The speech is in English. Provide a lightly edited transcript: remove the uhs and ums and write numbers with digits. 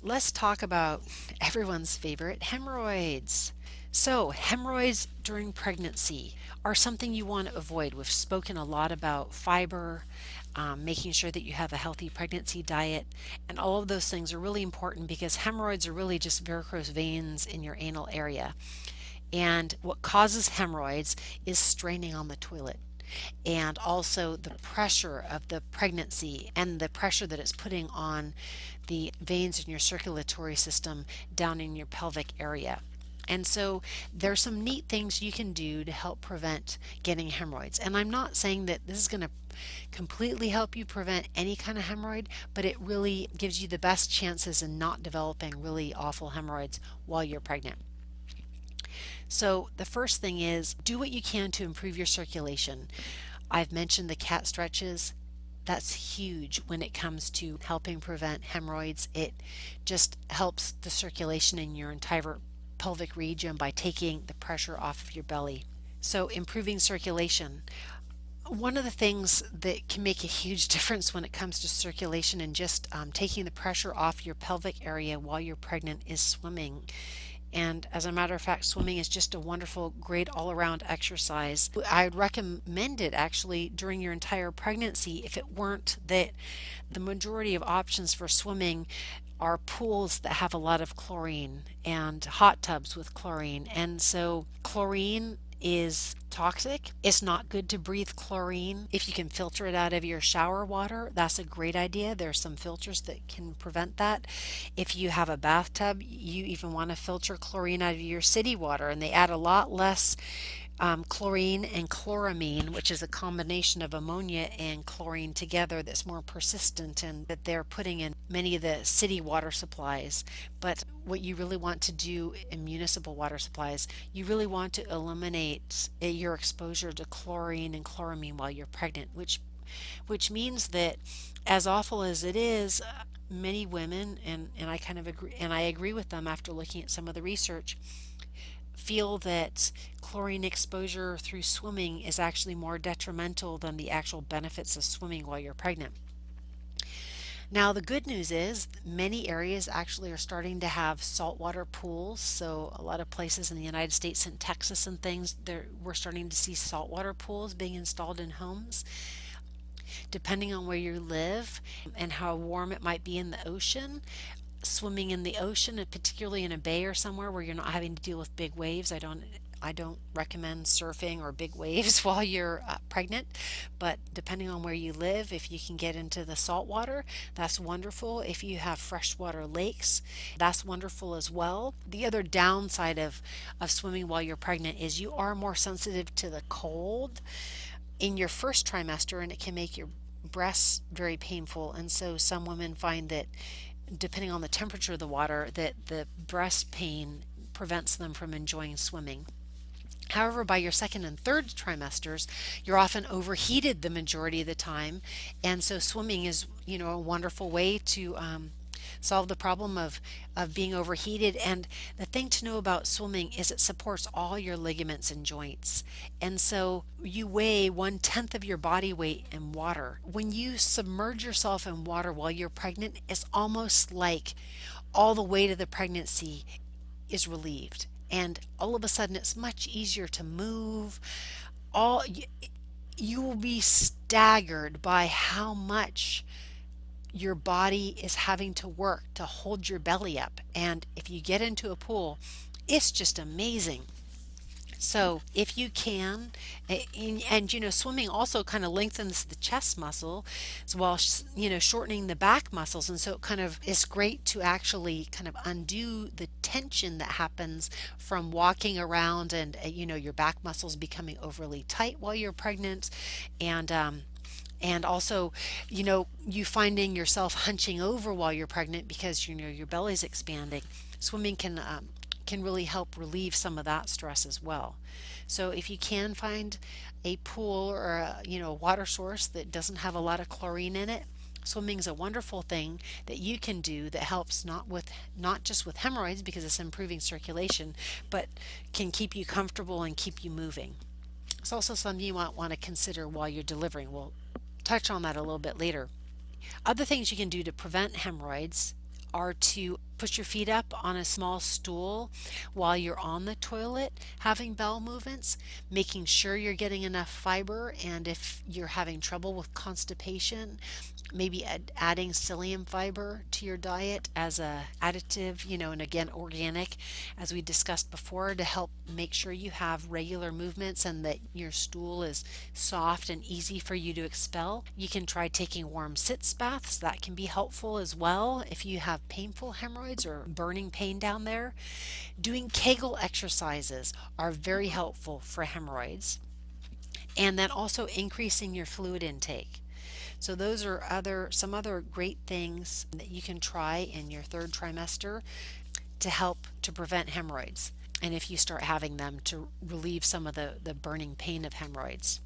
Let's talk about everyone's favorite hemorrhoids. So, hemorrhoids during pregnancy are something you want to avoid. We've spoken a lot about fiber, making sure that you have a healthy pregnancy diet, and all of those things are really important because hemorrhoids are really just varicose veins in your anal area. And what causes hemorrhoids is straining on the toilet and also the pressure of the pregnancy and the pressure that it's putting on the veins in your circulatory system down in your pelvic area. And so there's some neat things you can do to help prevent getting hemorrhoids. And I'm not saying that this is going to completely help you prevent any kind of hemorrhoid, but it really gives you the best chances in not developing really awful hemorrhoids while you're pregnant. So the first thing is do what you can to improve your circulation. I've mentioned the cat stretches. That's huge when it comes to helping prevent hemorrhoids. It just helps the circulation in your entire pelvic region by taking the pressure off of your belly. So improving circulation. One of the things that can make a huge difference when it comes to circulation and just taking the pressure off your pelvic area while you're pregnant is swimming. And as a matter of fact, swimming is just a wonderful, great all around exercise. I would recommend it actually during your entire pregnancy if it weren't that the majority of options for swimming are pools that have a lot of chlorine and hot tubs with chlorine. And so chlorine is toxic. It's not good to breathe chlorine. If you can filter it out of your shower water, that's a great idea. There's some filters that can prevent that. If you have a bathtub, you even want to filter chlorine out of your city water, and they add a lot less chlorine and chloramine, which is a combination of ammonia and chlorine together that's more persistent and that they're putting in many of the city water supplies. But what you really want to do in municipal water supplies, you really want to eliminate your exposure to chlorine and chloramine while you're pregnant, which means that as awful as it is, many women, and I kind of agree, and I agree with them after looking at some of the research, feel that chlorine exposure through swimming is actually more detrimental than the actual benefits of swimming while you're pregnant. Now, the good news is many areas actually are starting to have saltwater pools. So, a lot of places in the United States and Texas and things, we're starting to see saltwater pools being installed in homes. Depending on where you live and how warm it might be in the ocean, swimming in the ocean, and particularly in a bay or somewhere where you're not having to deal with big waves. I don't recommend surfing or big waves while you're pregnant, but depending on where you live, if you can get into the salt water, that's wonderful. If you have freshwater lakes, that's wonderful as well. The other downside of swimming while you're pregnant is you are more sensitive to the cold in your first trimester, and it can make your breasts very painful. And so some women find that depending on the temperature of the water, that the breast pain prevents them from enjoying swimming. However, by your second and third trimesters, you're often overheated the majority of the time, and so swimming is, a wonderful way to solve the problem of being overheated. And the thing to know about swimming is it supports all your ligaments and joints. And so you weigh 1/10 of your body weight in water. When you submerge yourself in water while you're pregnant, it's almost like all the weight of the pregnancy is relieved. And all of a sudden, it's much easier to move. All you will be staggered by how much your body is having to work to hold your belly up. And if you get into a pool, it's just amazing. So if you can, swimming also kind of lengthens the chest muscle as well, shortening the back muscles. And so it kind of is great to actually kind of undo the tension that happens from walking around and, your back muscles becoming overly tight while you're pregnant. And also, you finding yourself hunching over while you're pregnant because your belly's expanding. Swimming can really help relieve some of that stress as well. So if you can find a pool or a water source that doesn't have a lot of chlorine in it, swimming is a wonderful thing that you can do that helps not just with hemorrhoids because it's improving circulation, but can keep you comfortable and keep you moving. It's also something you might want to consider while you're delivering. We'll touch on that a little bit later. Other things you can do to prevent hemorrhoids are to Push your feet up on a small stool while you're on the toilet having bowel movements, making sure you're getting enough fiber. And if you're having trouble with constipation, maybe adding psyllium fiber to your diet as a additive, and again organic, as we discussed before, to help make sure you have regular movements and that your stool is soft and easy for you to expel. You can try taking warm sitz baths. That can be helpful as well if you have painful hemorrhoids or burning pain down there. Doing Kegel exercises are very helpful for hemorrhoids. And then also increasing your fluid intake. So those are some other great things that you can try in your third trimester to help to prevent hemorrhoids. And if you start having them, to relieve some of the burning pain of hemorrhoids.